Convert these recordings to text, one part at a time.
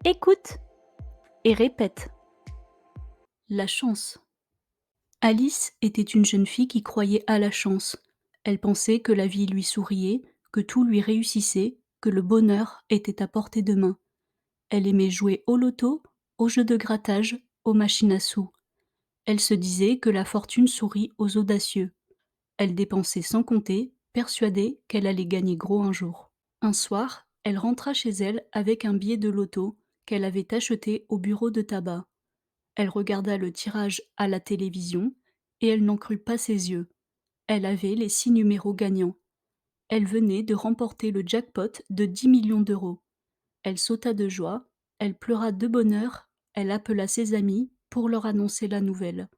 Écoute et répète. La chance. Alice était une jeune fille qui croyait à la chance. Elle pensait que la vie lui souriait, que tout lui réussissait, que le bonheur était à portée de main. Elle aimait jouer au loto, aux jeux de grattage, aux machines à sous. Elle se disait que la fortune sourit aux audacieux. Elle dépensait sans compter, persuadée qu'elle allait gagner gros un jour. Un soir, elle rentra chez elle avec un billet de loto qu'elle avait acheté au bureau de tabac. Elle regarda le tirage à la télévision et elle n'en crut pas ses yeux. Elle avait les 6 numéros gagnants. Elle venait de remporter le jackpot de 10 millions d'euros. Elle sauta de joie, elle pleura de bonheur, elle appela ses amis pour leur annoncer la nouvelle.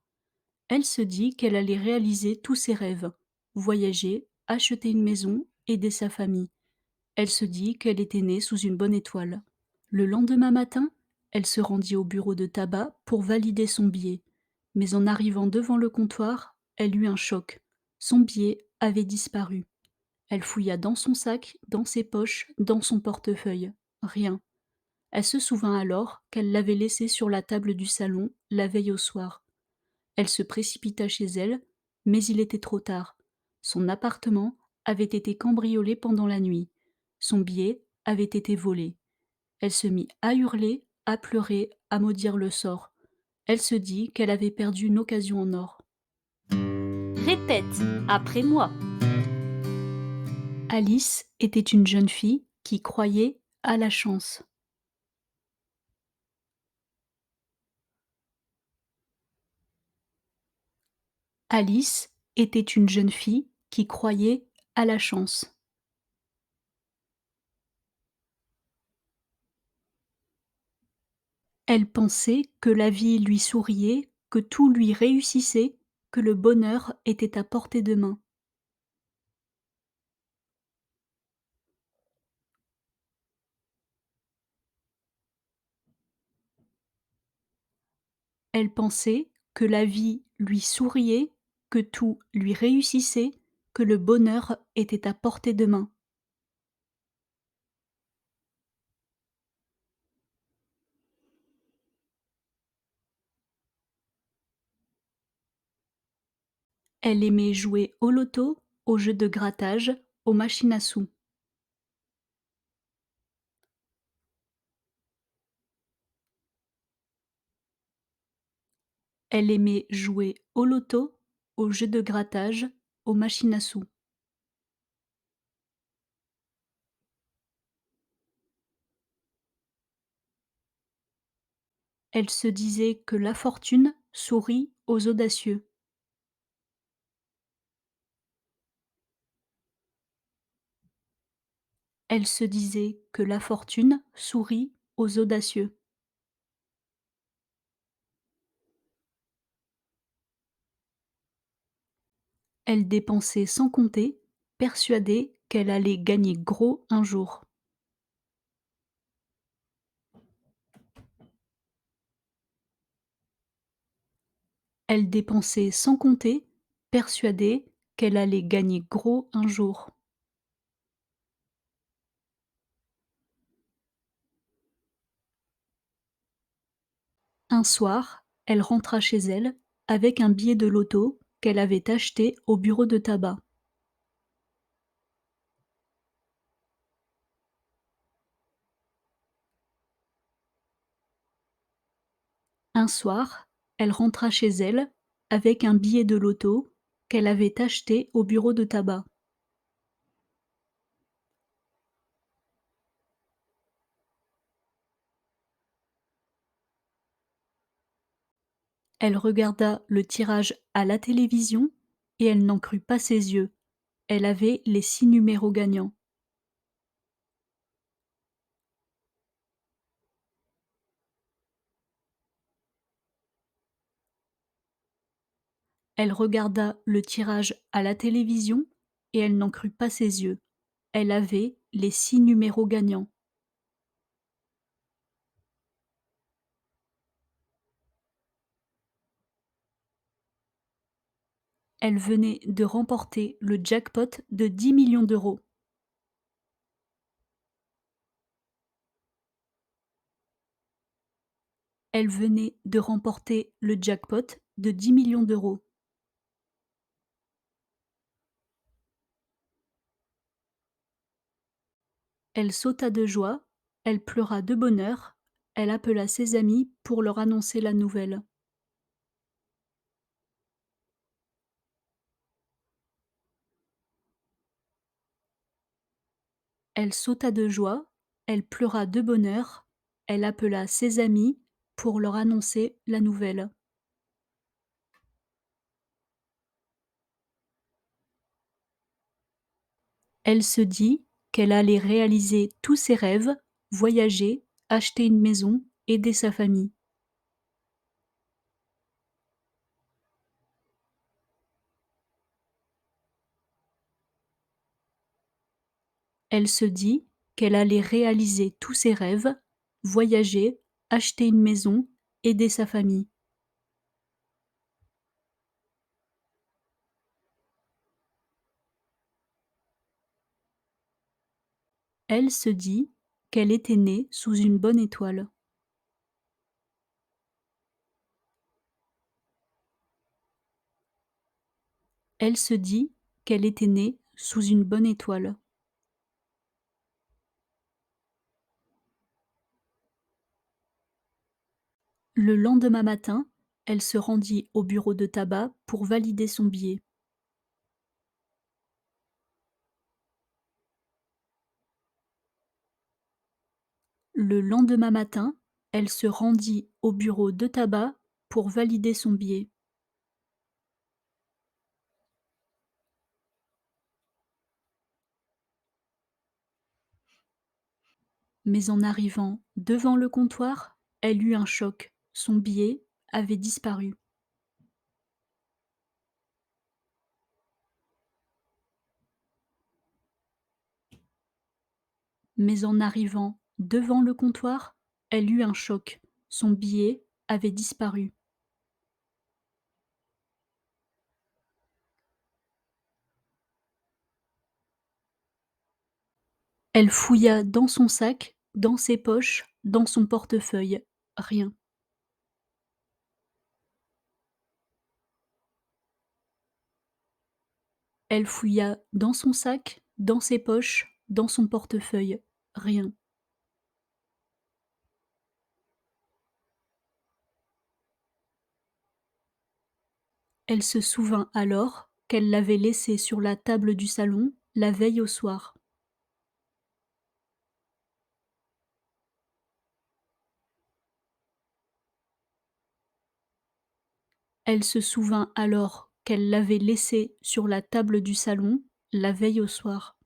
Elle se dit qu'elle allait réaliser tous ses rêves, voyager, acheter une maison, aider sa famille. Elle se dit qu'elle était née sous une bonne étoile. Le lendemain matin, elle se rendit au bureau de tabac pour valider son billet. Mais en arrivant devant le comptoir, elle eut un choc. Son billet avait disparu. Elle fouilla dans son sac, dans ses poches, dans son portefeuille. Rien. Elle se souvint alors qu'elle l'avait laissé sur la table du salon la veille au soir. Elle se précipita chez elle, mais il était trop tard. Son appartement avait été cambriolé pendant la nuit. Son billet avait été volé. Elle se mit à hurler, à pleurer, à maudire le sort. Elle se dit qu'elle avait perdu une occasion en or. Répète après moi. Alice était une jeune fille qui croyait à la chance. Alice était une jeune fille qui croyait à la chance. Elle pensait que la vie lui souriait, que tout lui réussissait, que le bonheur était à portée de main. Elle pensait que la vie lui souriait, que tout lui réussissait, que le bonheur était à portée de main. Elle aimait jouer au loto, aux jeux de grattage, aux machines à sous. Elle aimait jouer au loto, aux jeux de grattage, aux machines à sous. Elle se disait que la fortune sourit aux audacieux. Elle se disait que la fortune sourit aux audacieux. Elle dépensait sans compter, persuadée qu'elle allait gagner gros un jour. Elle dépensait sans compter, persuadée qu'elle allait gagner gros un jour. Un soir, elle rentra chez elle avec un billet de loto qu'elle avait acheté au bureau de tabac. Un soir, elle rentra chez elle avec un billet de loto qu'elle avait acheté au bureau de tabac. Elle regarda le tirage à la télévision et elle n'en crut pas ses yeux. Elle avait les 6 numéros gagnants. Elle regarda le tirage à la télévision et elle n'en crut pas ses yeux. Elle avait les 6 numéros gagnants. Elle venait de remporter le jackpot de 10 millions d'euros. Elle venait de remporter le jackpot de 10 millions d'euros. Elle sauta de joie, elle pleura de bonheur, elle appela ses amis pour leur annoncer la nouvelle. Elle sauta de joie, elle pleura de bonheur, elle appela ses amis pour leur annoncer la nouvelle. Elle se dit qu'elle allait réaliser tous ses rêves, voyager, acheter une maison, aider sa famille. Elle se dit qu'elle allait réaliser tous ses rêves, voyager, acheter une maison, aider sa famille. Elle se dit qu'elle était née sous une bonne étoile. Elle se dit qu'elle était née sous une bonne étoile. Le lendemain matin, elle se rendit au bureau de tabac pour valider son billet. Le lendemain matin, elle se rendit au bureau de tabac pour valider son billet. Mais en arrivant devant le comptoir, elle eut un choc. Son billet avait disparu. Mais en arrivant devant le comptoir, elle eut un choc. Son billet avait disparu. Elle fouilla dans son sac, dans ses poches, dans son portefeuille. Rien. Elle fouilla dans son sac, dans ses poches, dans son portefeuille. Rien. Elle se souvint alors qu'elle l'avait laissé sur la table du salon la veille au soir. Elle se souvint alors qu'elle l'avait laissé sur la table du salon la veille au soir.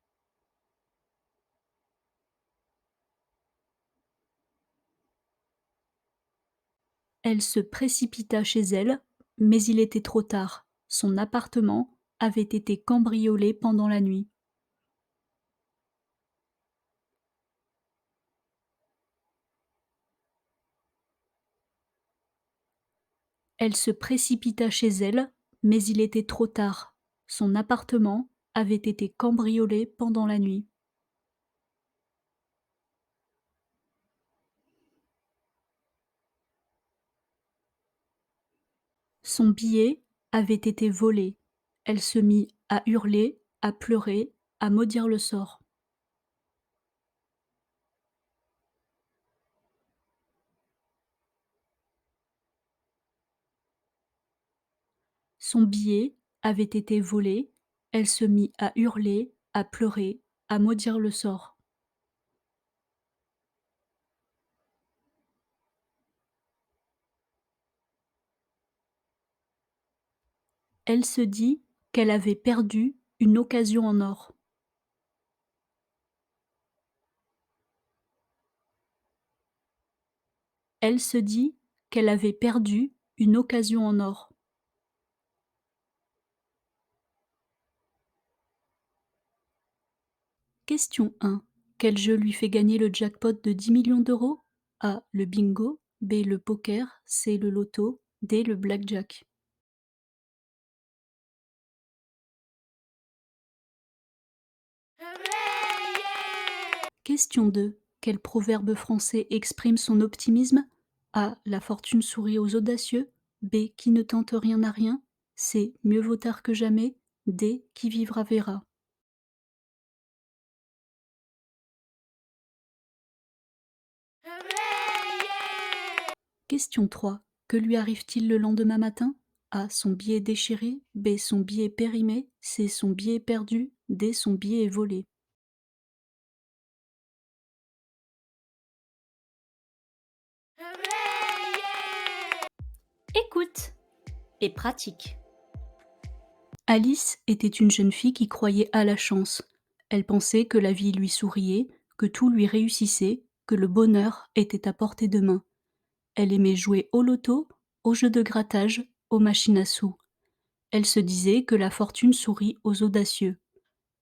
Elle se précipita chez elle, mais il était trop tard. Son appartement avait été cambriolé pendant la nuit. Elle se précipita chez elle, mais il était trop tard. Son appartement avait été cambriolé pendant la nuit. Son billet avait été volé. Elle se mit à hurler, à pleurer, à maudire le sort. Son billet avait été volé. Elle se mit à hurler, à pleurer, à maudire le sort. Elle se dit qu'elle avait perdu une occasion en or. Elle se dit qu'elle avait perdu une occasion en or. Question 1. Quel jeu lui fait gagner le jackpot de 10 millions d'euros? A. Le bingo. B. Le poker. C. Le loto. D. Le blackjack. Question 2. Quel proverbe français exprime son optimisme? A. La fortune sourit aux audacieux. B. Qui ne tente rien n'a rien. C. Mieux vaut tard que jamais. D. Qui vivra verra. Question 3. Que lui arrive-t-il le lendemain matin? A. Son billet est déchiré. B. Son billet est périmé. C. Son billet est perdu. D. Son billet est volé. Écoute et pratique. Alice était une jeune fille qui croyait à la chance. Elle pensait que la vie lui souriait, que tout lui réussissait, que le bonheur était à portée de main. Elle aimait jouer au loto, aux jeux de grattage, aux machines à sous. Elle se disait que la fortune sourit aux audacieux.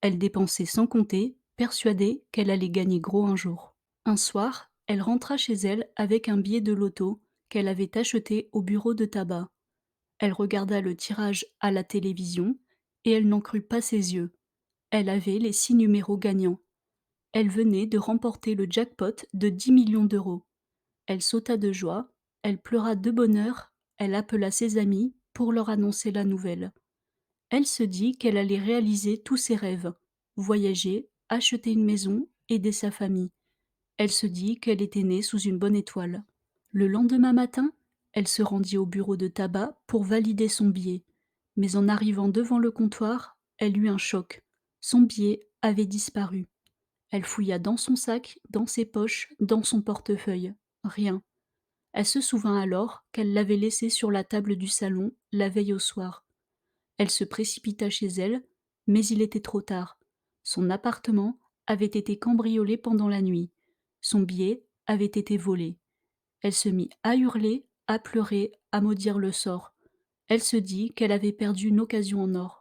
Elle dépensait sans compter, persuadée qu'elle allait gagner gros un jour. Un soir, elle rentra chez elle avec un billet de loto qu'elle avait acheté au bureau de tabac. Elle regarda le tirage à la télévision et elle n'en crut pas ses yeux. Elle avait les 6 numéros gagnants. Elle venait de remporter le jackpot de 10 millions d'euros. Elle sauta de joie, elle pleura de bonheur, elle appela ses amis pour leur annoncer la nouvelle. Elle se dit qu'elle allait réaliser tous ses rêves, voyager, acheter une maison, aider sa famille. Elle se dit qu'elle était née sous une bonne étoile. Le lendemain matin, elle se rendit au bureau de tabac pour valider son billet. Mais en arrivant devant le comptoir, elle eut un choc. Son billet avait disparu. Elle fouilla dans son sac, dans ses poches, dans son portefeuille. Rien. Elle se souvint alors qu'elle l'avait laissé sur la table du salon la veille au soir. Elle se précipita chez elle, mais il était trop tard. Son appartement avait été cambriolé pendant la nuit. Son billet avait été volé. Elle se mit à hurler, à pleurer, à maudire le sort. Elle se dit qu'elle avait perdu une occasion en or.